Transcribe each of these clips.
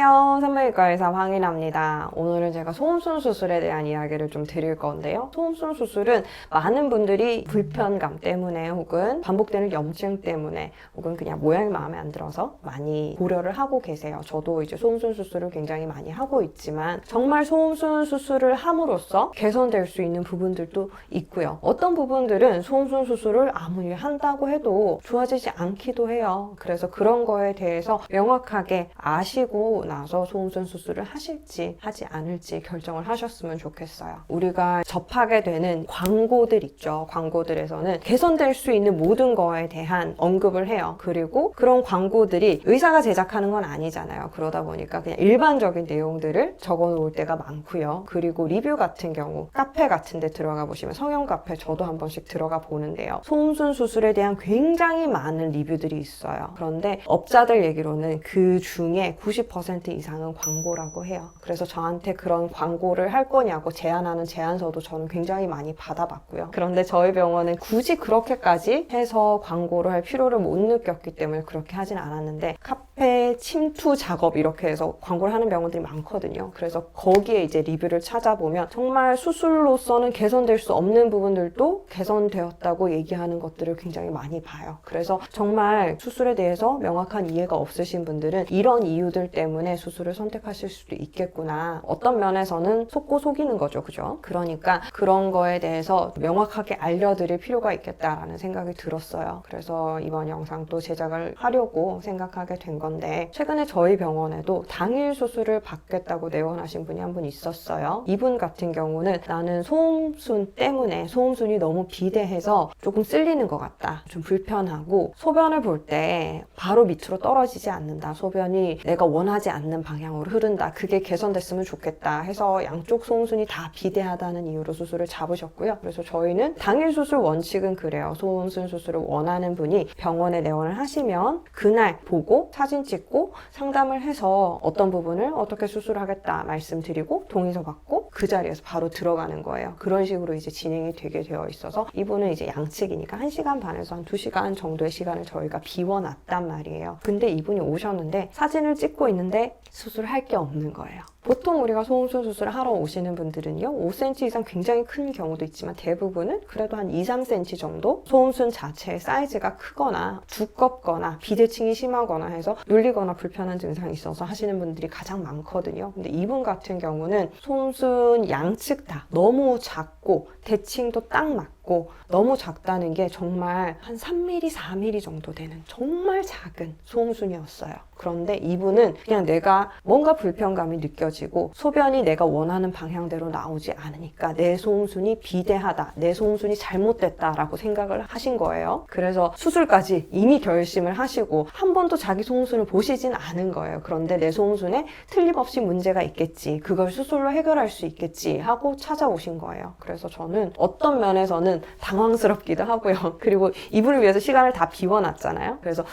안녕하세요. 산부인과의사 황인아입니다. 오늘은 제가 소음순 수술에 대한 이야기를 좀 드릴 건데요. 소음순 수술은 많은 분들이 불편감 때문에 혹은 반복되는 염증 때문에 혹은 그냥 모양이 마음에 안 들어서 많이 고려를 하고 계세요. 저도 이제 소음순 수술을 굉장히 많이 하고 있지만 정말 소음순 수술을 함으로써 개선될 수 있는 부분들도 있고요. 어떤 부분들은 소음순 수술을 아무리 한다고 해도 좋아지지 않기도 해요. 그래서 그런 거에 대해서 명확하게 아시고 나서 소음순 수술을 하실지 하지 않을지 결정을 하셨으면 좋겠어요. 우리가 접하게 되는 광고들 있죠. 광고들에서는 개선될 수 있는 모든 거에 대한 언급을 해요. 그리고 그런 광고들이 의사가 제작하는 건 아니잖아요. 그러다 보니까 그냥 일반적인 내용들을 적어 놓을 때가 많고요. 그리고 리뷰 같은 경우 카페 같은 데 들어가 보시면 성형 카페 저도 한 번씩 들어가 보는데요. 소음순 수술에 대한 굉장히 많은 리뷰들이 있어요. 그런데 업자들 얘기로는 그 중에 90% 이상은 광고라고 해요. 그래서 저한테 그런 광고를 할 거냐고 제안하는 제안서도 저는 굉장히 많이 받아봤고요. 그런데 저희 병원은 굳이 그렇게까지 해서 광고를 할 필요를 못 느꼈기 때문에 그렇게 하진 않았는데 카페 침투 작업 이렇게 해서 광고를 하는 병원들이 많거든요. 그래서 거기에 이제 리뷰를 찾아보면 정말 수술로서는 개선될 수 없는 부분들도 개선되었다고 얘기하는 것들을 굉장히 많이 봐요. 그래서 정말 수술에 대해서 명확한 이해가 없으신 분들은 이런 이유들 때문에 수술을 선택하실 수도 있겠구나. 어떤 면에서는 속고 속이는 거죠. 그죠? 그러니까 그런 거에 대해서 명확하게 알려드릴 필요가 있겠다라는 생각이 들었어요. 그래서 이번 영상도 제작을 하려고 생각하게 된 건데 최근에 저희 병원에도 당일 수술을 받겠다고 내원하신 분이 한 분 있었어요. 이분 같은 경우는 나는 소음순 때문에 소음순이 너무 비대해서 조금 쓸리는 것 같다. 좀 불편하고 소변을 볼 때 바로 밑으로 떨어지지 않는다. 소변이 내가 원하지 않는 방향으로 흐른다. 그게 개선됐으면 좋겠다 해서 양쪽 소음순이 다 비대하다는 이유로 수술을 잡으셨고요. 그래서 저희는 당일 수술 원칙은 그래요. 소음순 수술을 원하는 분이 병원에 내원을 하시면 그날 보고 사진 찍고 상담을 해서 어떤 부분을 어떻게 수술하겠다 말씀드리고 동의서 받고 그 자리에서 바로 들어가는 거예요. 그런 식으로 이제 진행이 되게 되어 있어서 이분은 이제 양측이니까 1시간 반에서 한 2시간 정도의 시간을 저희가 비워놨단 말이에요. 근데 이분이 오셨는데 사진을 찍고 있는데 수술할 게 없는 거예요. 보통 우리가 소음순 수술을 하러 오시는 분들은요 5cm 이상 굉장히 큰 경우도 있지만 대부분은 그래도 한 2-3cm 정도 소음순 자체의 사이즈가 크거나 두껍거나 비대칭이 심하거나 해서 눌리거나 불편한 증상이 있어서 하시는 분들이 가장 많거든요. 근데 이분 같은 경우는 소음순 양측 다 너무 작고 대칭도 딱 맞고 너무 작다는 게 정말 한 3mm, 4mm 정도 되는 정말 작은 소음순이었어요. 그런데 이분은 그냥 내가 뭔가 불편감이 느껴지고 소변이 내가 원하는 방향대로 나오지 않으니까 내 소음순이 비대하다, 내 소음순이 잘못됐다라고 생각을 하신 거예요. 그래서 수술까지 이미 결심을 하시고 한 번도 자기 소음순을 보시진 않은 거예요. 그런데 내 소음순에 틀림없이 문제가 있겠지, 그걸 수술로 해결할 수 있겠지 하고 찾아오신 거예요. 그래서 저는 어떤 면에서는 당황스럽기도 하고요. 그리고 이분을 위해서 시간을 다 비워놨잖아요. 그래서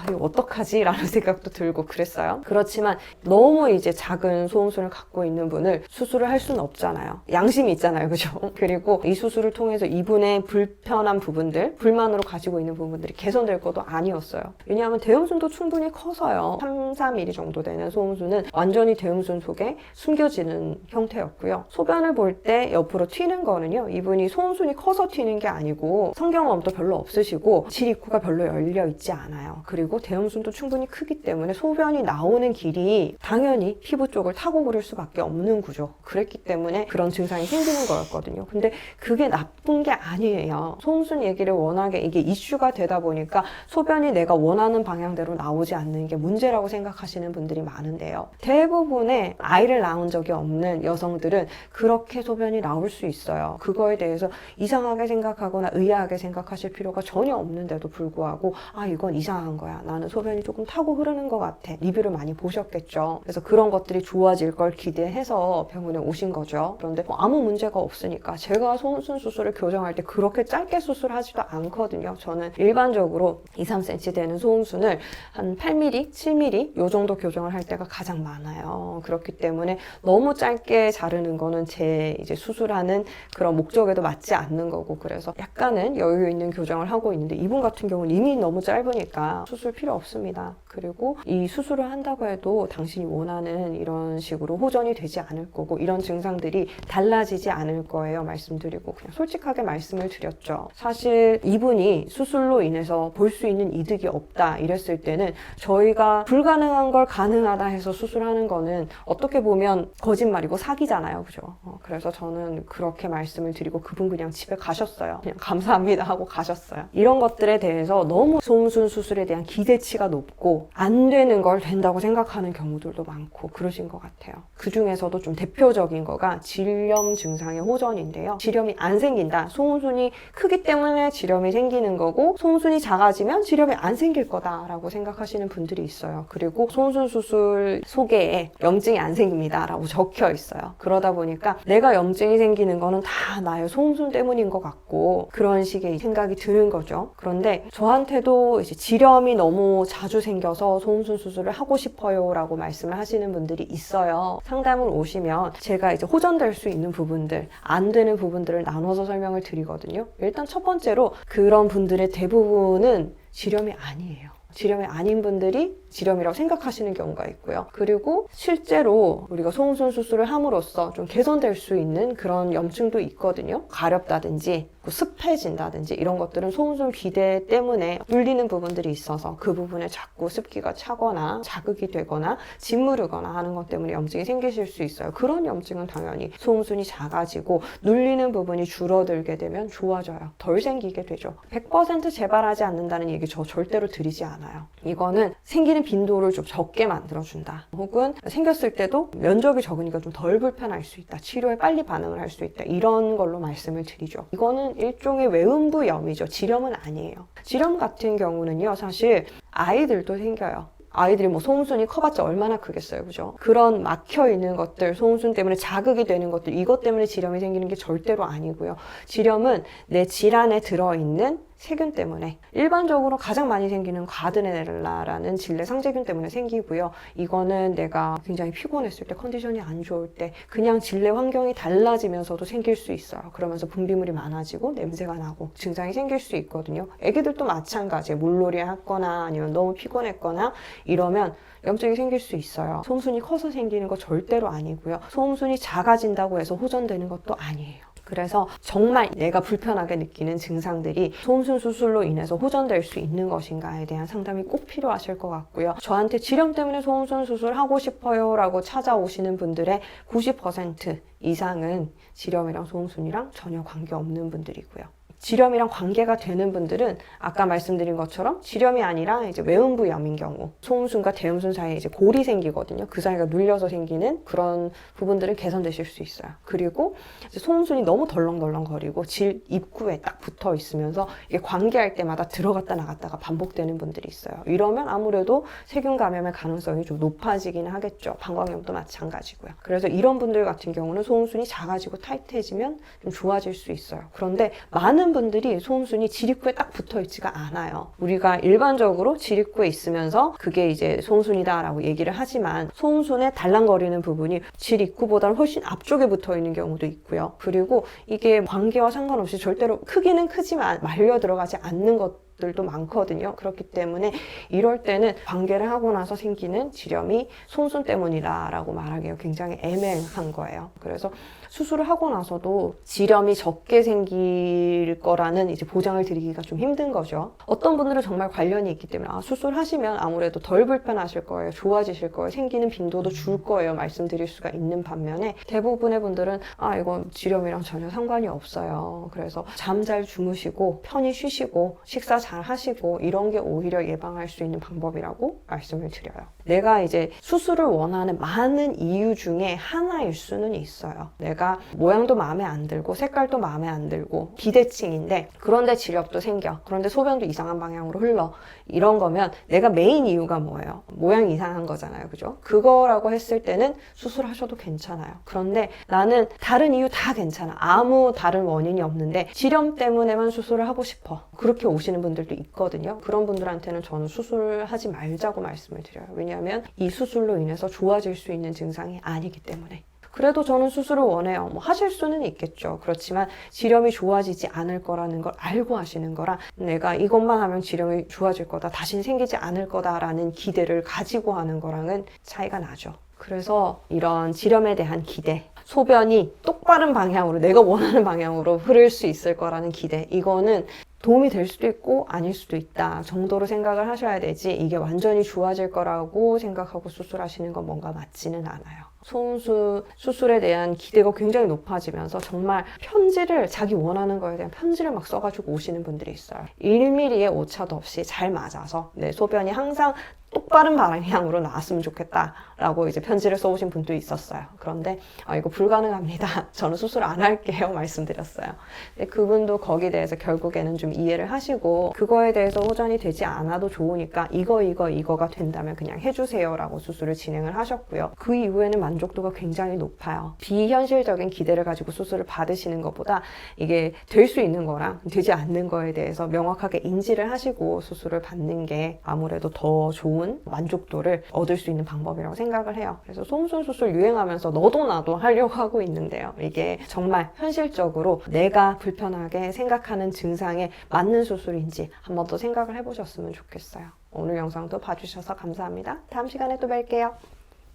이거 어떡하지? 라는 생각도 들고 그랬어요. 그렇지만 너무 이제 작은 소음순을 갖고 있는 분을 수술을 할 수는 없잖아요. 양심이 있잖아요. 그죠? 그리고 이 수술을 통해서 이분의 불편한 부분들, 불만으로 가지고 있는 부분들이 개선될 것도 아니었어요. 왜냐하면 대음순도 충분히 커서요. 3-4mm 정도 되는 소음순은 완전히 대음순 속에 숨겨지는 형태였고요. 소변을 볼 때 옆으로 튀는 거는요. 이분이 소음순이 커서 튀는 게 아니고 성경험도 별로 없으시고 질입구가 별로 열려 있지 않아요. 그리고 대음순도 충분히 크기 때문에 소변이 나오는 길이 당연히 피부 쪽을 타고 그럴 수밖에 없는 구조. 그랬기 때문에 그런 증상이 생기는 거였거든요. 근데 그게 나쁜 게 아니에요. 소음순 얘기를 워낙에 이게 이슈가 되다 보니까 소변이 내가 원하는 방향대로 나오지 않는 게 문제라고 생각하시는 분들이 많은데요. 대부분의 아이를 낳은 적이 없는 여성들은 그렇게 소변이 나올 수 있어요. 그거에 대해서 이상하게 생각하거나 의아하게 생각하실 필요가 전혀 없는데도 불구하고 이건 이상한 거야. 나는 소변이 조금 타고 흐르는 것 같아. 리뷰를 많이 보셨겠죠. 그래서 그런 것들이 좋아질 걸 기대해서 병원에 오신 거죠. 그런데 아무 문제가 없으니까 제가 소음순 수술을 교정할 때 그렇게 짧게 수술하지도 않거든요. 저는 일반적으로 2-3cm 되는 소음순을 한 8mm, 7mm 요 정도 교정을 할 때가 가장 많아요. 그렇기 때문에 너무 짧게 자르는 거는 제 이제 수술하는 그런 목적에도 맞지 않는 거고 그래서 약간은 여유 있는 교정을 하고 있는데 이분 같은 경우는 이미 너무 짧으니까 수술 필요 없습니다. 그리고 이 수술을 한다고 해도 당신이 원하는 이런 식으로 호전이 되지 않을 거고 이런 증상들이 달라지지 않을 거예요. 말씀드리고 그냥 솔직하게 말씀을 드렸죠. 사실 이분이 수술로 인해서 볼 수 있는 이득이 없다 이랬을 때는 저희가 불가능한 걸 가능하다 해서 수술하는 거는 어떻게 보면 거짓말이고 사기잖아요. 그죠? 그래서 저는 그렇게 말씀을 드리고 그분 그냥 집에 가셨어요. 그냥 감사합니다 하고 가셨어요. 이런 것들에 대해서 너무 소음순 수술에 대한 기대치가 높고 안 되는 걸 된다고 생각하는 경우들도 많고 그러신 것 같아요. 그 중에서도 좀 대표적인 거가 질염 증상의 호전인데요. 질염이 안 생긴다. 소음순이 크기 때문에 질염이 생기는 거고 소음순이 작아지면 질염이 안 생길 거다라고 생각하시는 분들이 있어요. 그리고 소음순 수술 소개에 염증이 안 생깁니다 라고 적혀 있어요. 그러다 보니까 내가 염증이 생기는 거는 다 나의 소음순 때문인 것 같고 그런 식의 생각이 드는 거죠. 그런데 저한테도 이제 질염이 너무 자주 생겨서 소음순 수술을 하고 싶어요 라고 말씀을 하시는 분들이 있어요. 상담을 오시면 제가 이제 호전될 수 있는 부분들, 안 되는 부분들을 나눠서 설명을 드리거든요. 일단 첫 번째로 그런 분들의 대부분은 질염이 아니에요. 질염이 아닌 분들이 질염이라고 생각하시는 경우가 있고요. 그리고 실제로 우리가 소음순 수술을 함으로써 좀 개선될 수 있는 그런 염증도 있거든요. 가렵다든지 습해진다든지 이런 것들은 소음순 비대 때문에 눌리는 부분들이 있어서 그 부분에 자꾸 습기가 차거나 자극이 되거나 짓무르거나 하는 것 때문에 염증이 생기실 수 있어요. 그런 염증은 당연히 소음순이 작아지고 눌리는 부분이 줄어들게 되면 좋아져요. 덜 생기게 되죠. 100% 재발하지 않는다는 얘기 저 절대로 드리지 않아요. 이거는 생기는 빈도를 좀 적게 만들어준다. 혹은 생겼을 때도 면적이 적으니까 좀 덜 불편할 수 있다. 치료에 빨리 반응을 할 수 있다. 이런 걸로 말씀을 드리죠. 이거는 일종의 외음부염이죠. 질염은 아니에요. 질염 같은 경우는요. 사실 아이들도 생겨요. 아이들이 뭐 소음순이 커봤자 얼마나 크겠어요. 그죠? 그런 막혀있는 것들, 소음순 때문에 자극이 되는 것들, 이것 때문에 질염이 생기는 게 절대로 아니고요. 질염은 내 질안에 들어있는 세균 때문에 일반적으로 가장 많이 생기는 가드네라라는 질내 상재균 때문에 생기고요. 이거는 내가 굉장히 피곤했을 때, 컨디션이 안 좋을 때 그냥 질내 환경이 달라지면서도 생길 수 있어요. 그러면서 분비물이 많아지고 냄새가 나고 증상이 생길 수 있거든요. 애기들도 마찬가지예요. 물놀이 했거나 아니면 너무 피곤했거나 이러면 염증이 생길 수 있어요. 소음순이 커서 생기는 거 절대로 아니고요. 소음순이 작아진다고 해서 호전되는 것도 아니에요. 그래서 정말 내가 불편하게 느끼는 증상들이 소음순 수술로 인해서 호전될 수 있는 것인가에 대한 상담이 꼭 필요하실 것 같고요. 저한테 질염 때문에 소음순 수술 하고 싶어요 라고 찾아오시는 분들의 90% 이상은 질염이랑 소음순이랑 전혀 관계없는 분들이고요. 질염이랑 관계가 되는 분들은 아까 말씀드린 것처럼 질염이 아니라 이제 외음부염인 경우 소음순과 대음순 사이에 이제 골이 생기거든요. 그 사이가 눌려서 생기는 그런 부분들은 개선되실 수 있어요. 그리고 이제 소음순이 너무 덜렁덜렁거리고 질 입구에 딱 붙어 있으면서 이게 관계할 때마다 들어갔다 나갔다가 반복되는 분들이 있어요. 이러면 아무래도 세균 감염의 가능성이 좀 높아지긴 하겠죠. 방광염도 마찬가지고요. 그래서 이런 분들 같은 경우는 소음순이 작아지고 타이트해지면 좀 좋아질 수 있어요. 그런데 많은 분들이 소음순이 질입구에 딱 붙어 있지가 않아요. 우리가 일반적으로 질입구에 있으면서 그게 이제 소음순이다라고 얘기를 하지만 소음순에 달랑거리는 부분이 질입구보다는 훨씬 앞쪽에 붙어 있는 경우도 있고요. 그리고 이게 관계와 상관없이 절대로 크기는 크지만 말려 들어가지 않는 것들도 많거든요. 그렇기 때문에 이럴 때는 관계를 하고 나서 생기는 질염이 소음순 때문이다라고 말하기가 굉장히 애매한 거예요. 그래서 수술을 하고 나서도 질염이 적게 생길 거라는 이제 보장을 드리기가 좀 힘든 거죠. 어떤 분들은 정말 관련이 있기 때문에 수술하시면 아무래도 덜 불편하실 거예요. 좋아지실 거예요. 생기는 빈도도 줄 거예요. 말씀드릴 수가 있는 반면에 대부분의 분들은 이건 질염이랑 전혀 상관이 없어요. 그래서 잠 잘 주무시고 편히 쉬시고 식사 잘 하시고 이런 게 오히려 예방할 수 있는 방법이라고 말씀을 드려요. 내가 이제 수술을 원하는 많은 이유 중에 하나일 수는 있어요. 내가 모양도 마음에 안 들고 색깔도 마음에 안 들고 비대칭인데 그런데 지력도 생겨. 그런데 소변도 이상한 방향으로 흘러. 이런 거면 내가 메인 이유가 뭐예요? 모양이 이상한 거잖아요. 그죠? 그거라고 했을 때는 수술하셔도 괜찮아요. 그런데 나는 다른 이유 다 괜찮아. 아무 다른 원인이 없는데 질염 때문에만 수술을 하고 싶어. 그렇게 오시는 분들도 있거든요. 그런 분들한테는 저는 수술하지 말자고 말씀을 드려요. 왜냐하면 이 수술로 인해서 좋아질 수 있는 증상이 아니기 때문에. 그래도 저는 수술을 원해요. 뭐 하실 수는 있겠죠. 그렇지만 지렴이 좋아지지 않을 거라는 걸 알고 하시는 거랑 내가 이것만 하면 지렴이 좋아질 거다, 다시는 생기지 않을 거다라는 기대를 가지고 하는 거랑은 차이가 나죠. 그래서 이런 지렴에 대한 기대, 소변이 똑바른 방향으로, 내가 원하는 방향으로 흐를 수 있을 거라는 기대, 이거는 도움이 될 수도 있고 아닐 수도 있다 정도로 생각을 하셔야 되지, 이게 완전히 좋아질 거라고 생각하고 수술하시는 건 뭔가 맞지는 않아요. 소음수 수술에 대한 기대가 굉장히 높아지면서 정말 편지를, 자기 원하는 거에 대한 편지를 막 써가지고 오시는 분들이 있어요. 1mm의 오차도 없이 잘 맞아서 내 소변이 항상 똑바른 방향으로 나왔으면 좋겠다라고 이제 편지를 써오신 분도 있었어요. 그런데 이거 불가능합니다. 저는 수술 안 할게요 말씀드렸어요. 근데 그분도 거기에 대해서 결국에는 좀 이해를 하시고, 그거에 대해서 호전이 되지 않아도 좋으니까 이거가 된다면 그냥 해주세요 라고 수술을 진행을 하셨고요. 그 이후에는 만족도가 굉장히 높아요. 비현실적인 기대를 가지고 수술을 받으시는 것보다 이게 될 수 있는 거랑 되지 않는 거에 대해서 명확하게 인지를 하시고 수술을 받는 게 아무래도 더 좋은 만족도를 얻을 수 있는 방법이라고 생각을 해요. 그래서 소음순 수술 유행하면서 너도 나도 하려고 하고 있는데요. 이게 정말 현실적으로 내가 불편하게 생각하는 증상에 맞는 수술인지 한 번 더 생각을 해보셨으면 좋겠어요. 오늘 영상도 봐주셔서 감사합니다. 다음 시간에 또 뵐게요.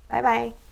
바이바이.